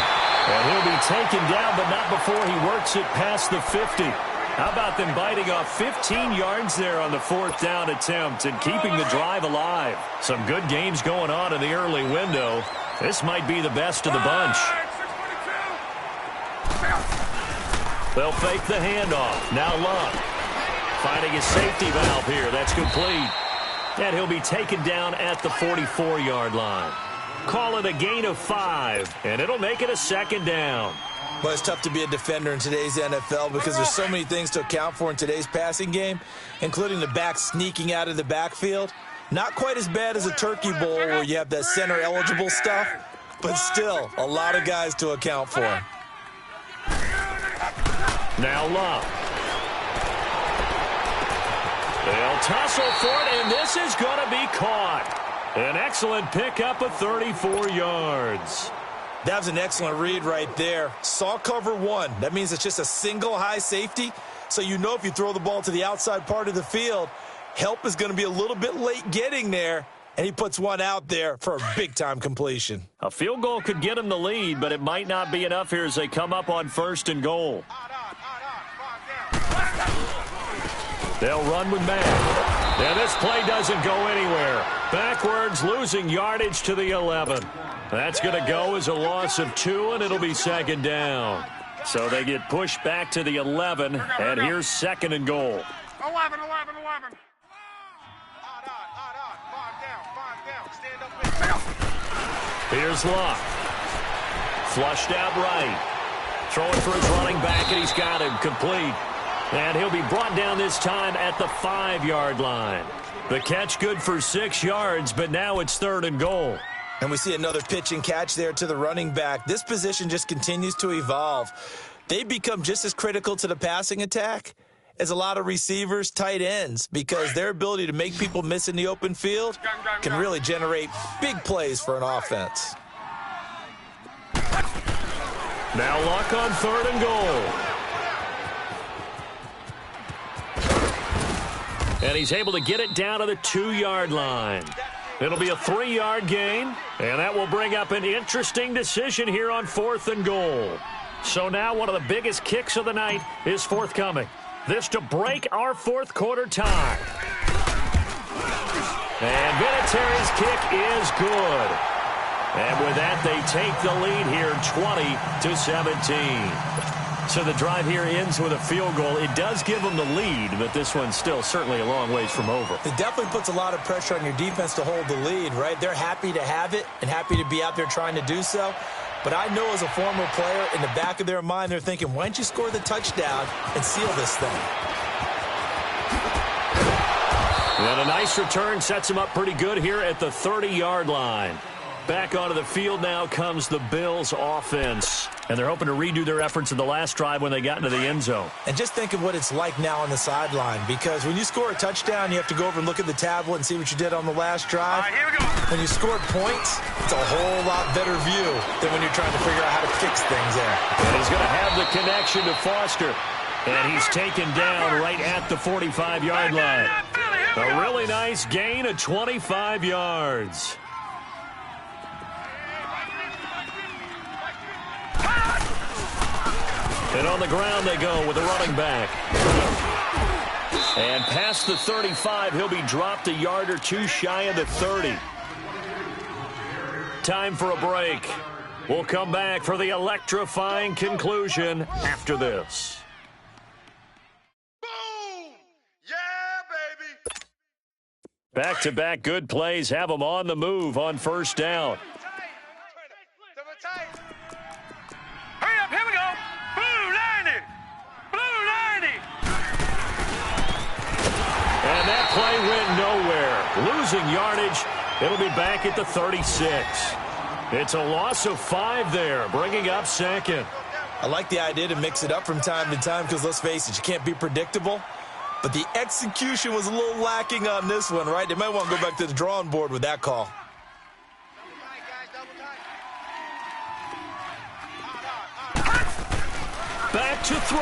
S1: And he'll be taken down, but not before he works it past the 50. How about them biting off 15 yards there on the 4th down attempt and keeping the drive alive? Some good games going on in the early window. This might be the best of the bunch. They'll fake the handoff. Now Love finding his safety valve here. That's complete. And he'll be taken down at the 44-yard line. Call it a gain of 5, and it'll make it a 2nd down.
S3: Well, it's tough to be a defender in today's NFL because there's so many things to account for in today's passing game, including the back sneaking out of the backfield. Not quite as bad as a turkey bowl where you have that center-eligible stuff, but still a lot of guys to account for.
S1: Now Love. They'll tussle for it, and this is going to be caught. An excellent pickup of 34 yards.
S3: That was an excellent read right there. Saw cover 1. That means it's just a single high safety. So you know if you throw the ball to the outside part of the field, help is going to be a little bit late getting there. And he puts one out there for a big-time completion.
S1: A field goal could get him the lead, but it might not be enough here as they come up on 1st and goal. They'll run with man. And this play doesn't go anywhere. Backwards, losing yardage to the 11. That's going to go as a loss of 2, and it'll be 2nd down. So they get pushed back to the 11, and here's 2nd and goal.
S2: 11.
S1: Here's Locke. Flushed out right. Throwing for his running back, and he's got him complete. And he'll be brought down this time at the 5-yard line. The catch good for 6 yards, but now it's 3rd and goal.
S3: And we see another pitch and catch there to the running back. This position just continues to evolve. They become just as critical to the passing attack as a lot of receivers, tight ends, because their ability to make people miss in the open field can really generate big plays for an offense.
S1: Now Locke on 3rd and goal. And he's able to get it down to the 2-yard line. It'll be a 3-yard gain, and that will bring up an interesting decision here on 4th and goal. So now one of the biggest kicks of the night is forthcoming. This to break our 4th quarter tie. And Vinatieri's kick is good. And with that, they take the lead here 20-17. So the drive here ends with a field goal. It does give them the lead, but this one's still certainly a long ways from over.
S3: It definitely puts a lot of pressure on your defense to hold the lead, right? They're happy to have it and happy to be out there trying to do so. But I know as a former player, in the back of their mind, they're thinking, why don't you score the touchdown and seal this thing?
S1: And a nice return sets him up pretty good here at the 30-yard line. Back onto the field now comes the Bills offense. And they're hoping to redo their efforts in the last drive when they got into the end zone.
S3: And just think of what it's like now on the sideline, because when you score a touchdown, you have to go over and look at the tablet and see what you did on the last drive.
S2: All right, here we go.
S3: When you scored points, it's a whole lot better view than when you're trying to figure out how to fix things there.
S1: And he's going to have the connection to Foster. And he's taken down right at the 45-yard line. A really nice gain of 25 yards. And on the ground they go with a running back. And past the 35, he'll be dropped a yard or two shy of the 30. Time for a break. We'll come back for the electrifying conclusion after this.
S4: Boom! Yeah, baby!
S1: Back-to-back good plays have them on the move on first down.
S2: Hurry up, here we go. Blue 90. Blue 90.
S1: And that play went nowhere. Losing yardage. It'll be back at the 36. It's a loss of 5 there, bringing up second.
S3: I like the idea to mix it up from time to time because, let's face it, you can't be predictable. But the execution was a little lacking on this one, right? They might want to go back to the drawing board with that call.
S1: Back to throw.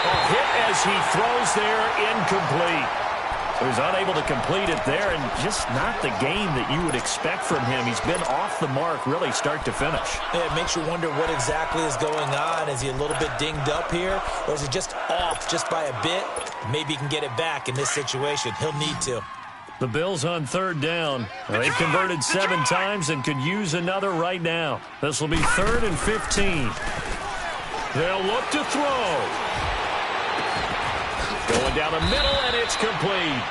S1: A hit as he throws there, incomplete. He was unable to complete it there, and just not the game that you would expect from him. He's been off the mark really start to finish.
S3: Yeah, it makes you wonder what exactly is going on. Is he a little bit dinged up here, or is it just off just by a bit? Maybe he can get it back in this situation. He'll need to.
S1: The Bills on third down. They've converted 7 times and could use another right now. This will be 3rd and 15. They'll look to throw. Going down the middle, and it's complete.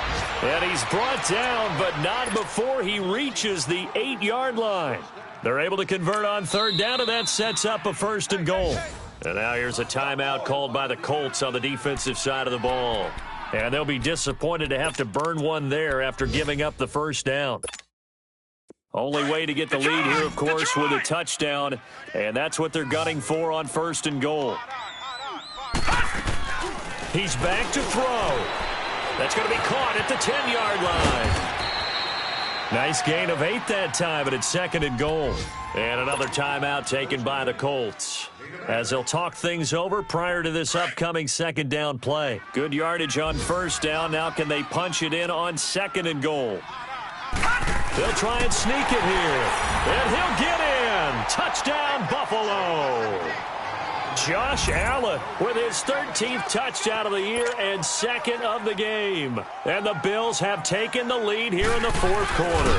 S1: And he's brought down, but not before he reaches the 8-yard line. They're able to convert on third down, and that sets up a 1st and goal. And now here's a timeout called by the Colts on the defensive side of the ball. And they'll be disappointed to have to burn one there after giving up the first down. Only way to get the lead here, of course, with a touchdown. And that's what they're gunning for on 1st and goal. He's back to throw. That's going to be caught at the 10-yard line. Nice gain of 8 that time, but it's 2nd and goal. And another timeout taken by the Colts, as they'll talk things over prior to this upcoming 2nd down play. Good yardage on 1st down. Now can they punch it in on 2nd and goal? They'll try and sneak it here. And he'll get in. Touchdown, Buffalo. Josh Allen with his 13th touchdown of the year and 2nd of the game. And the Bills have taken the lead here in the 4th quarter.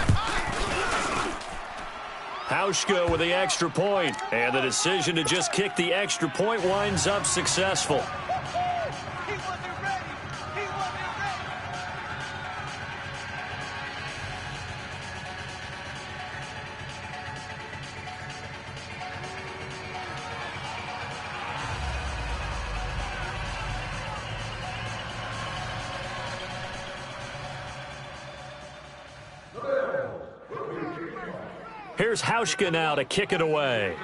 S1: Hauschka with the extra point, and the decision to just kick the extra point winds up successful. Here's Hauschka now to kick it away.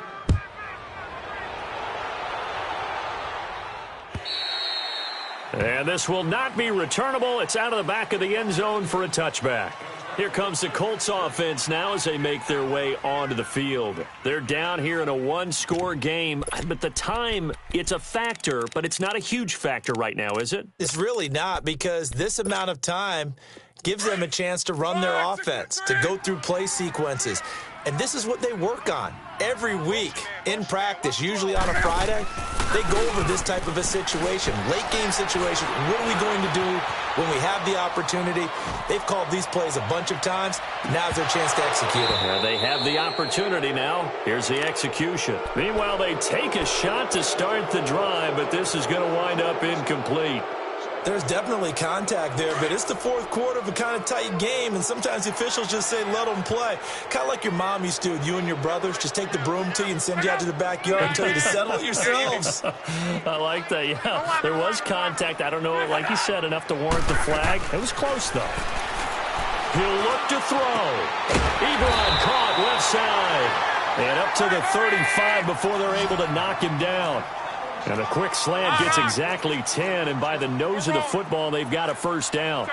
S1: And this will not be returnable. It's out of the back of the end zone for a touchback. Here comes the Colts offense now as they make their way onto the field. They're down here in a 1-score game, but the time, it's a factor, but it's not a huge factor right now, is it?
S3: It's really not, because this amount of time gives them a chance to run their offense, to go through play sequences. And this is what they work on every week in practice, usually on a Friday. They go over this type of a situation, late game situation. What are we going to do when we have the opportunity? They've called these plays a bunch of times. Now's their chance to execute them.
S1: Yeah, they have the opportunity now. Here's the execution. Meanwhile, they take a shot to start the drive, but this is going to wind up incomplete.
S3: There's definitely contact there, but it's the 4th quarter of a kind of tight game, and sometimes the officials just say, let them play. Kind of like your mom used to with you and your brothers. Just take the broom to you and send you out to the backyard and tell you to settle it yourselves.
S1: I like that, yeah. There was contact. I don't know, like you said, enough to warrant the flag. It was close, though. He'll look to throw. Ebron caught left side. And up to the 35 before they're able to knock him down. And a quick slant gets exactly 10, and by the nose of the football, they've got a 1st down.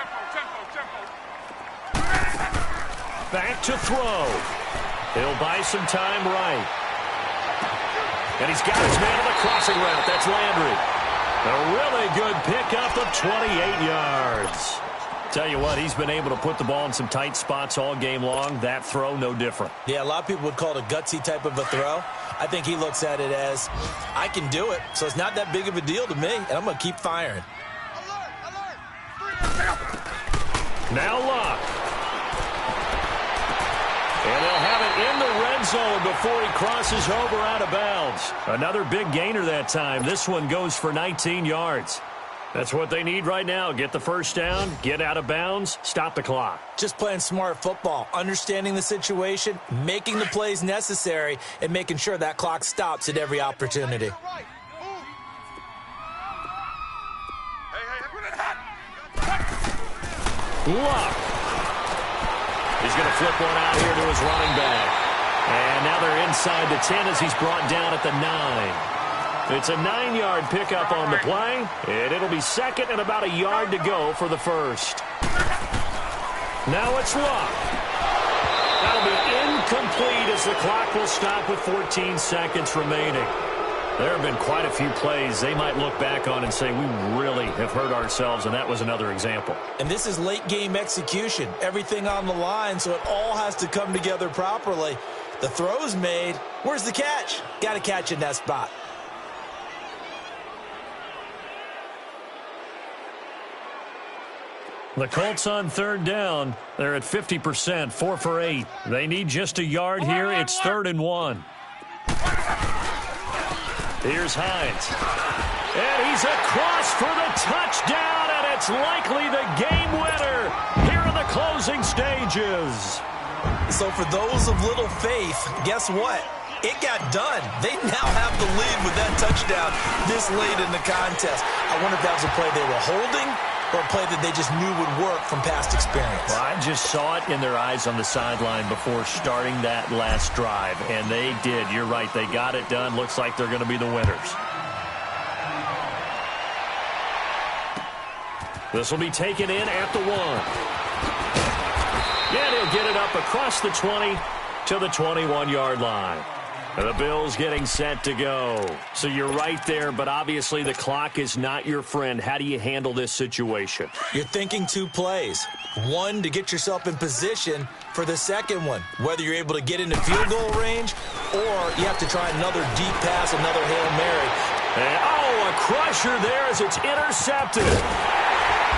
S1: Back to throw. He'll buy some time right. And he's got his man on the crossing route. That's Landry. A really good pickup of 28 yards. Tell you what, he's been able to put the ball in some tight spots all game long. That throw, no different.
S3: Yeah, a lot of people would call it a gutsy type of a throw. I think he looks at it as, I can do it, so it's not that big of a deal to me, and I'm going to keep firing.
S1: Now Locke. And they'll have it in the red zone before he crosses over out of bounds. Another big gainer that time. This one goes for 19 yards. That's what they need right now. Get the first down, get out of bounds, stop the clock.
S3: Just playing smart football, understanding the situation, making the plays necessary, and making sure that clock stops at every opportunity.
S1: Luck. He's going to flip one out here to his running back. And now they're inside the 10 as he's brought down at the 9. It's a 9-yard pickup on the play, and it'll be second and about a yard to go for the first. Now it's Luck. That'll be incomplete as the clock will stop with 14 seconds remaining. There have been quite a few plays they might look back on and say, we really have hurt ourselves, and that was another example.
S3: And this is late-game execution. Everything on the line, so it all has to come together properly. The throw's made. Where's the catch? Got to catch in that spot.
S1: The Colts on third down. They're at 50%, 4 for 8. They need just a yard here. It's 3rd and 1. Here's Hines. And he's across for the touchdown, and it's likely the game winner here in the closing stages.
S3: So for those of little faith, guess what? It got done. They now have the lead with that touchdown this late in the contest. I wonder if that was a play they were holding or a play that they just knew would work from past experience.
S1: Well, I just saw it in their eyes on the sideline before starting that last drive, and they did. You're right. They got it done. Looks like they're going to be the winners. This will be taken in at the 1. Yeah, they'll get it up across the 20 to the 21-yard line. The Bills getting set to go. So you're right there, but obviously the clock is not your friend. How do you handle this situation?
S3: You're thinking 2 plays. One, to get yourself in position for the second one, whether you're able to get into field goal range or you have to try another deep pass, another Hail Mary.
S1: And, a crusher there as it's intercepted.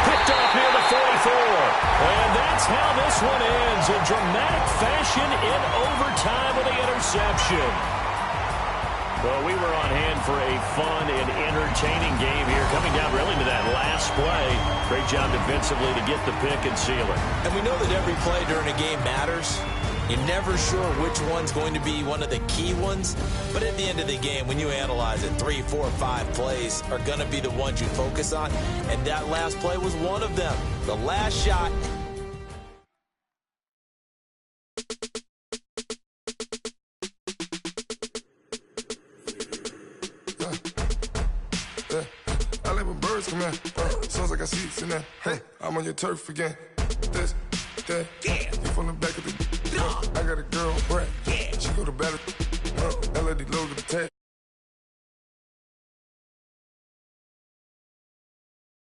S1: Picked off near the 44. And that's how this one ends in dramatic fashion in overtime with the interception. Well, we were on hand for a fun and entertaining game here, coming down really to that last play. Great job defensively to get the pick and seal it.
S3: And we know that every play during a game matters. You're never sure which one's going to be one of the key ones. But at the end of the game, when you analyze it, 3, 4, 5 plays are going to be the ones you focus on. And that last play was one of them. The last shot.
S5: I let my birds come in. Sounds like I got seats in there. Hey, I'm on your turf again. This, that, you from the back of the. I got a girl, Brad. She go to battle. LED logo the tag.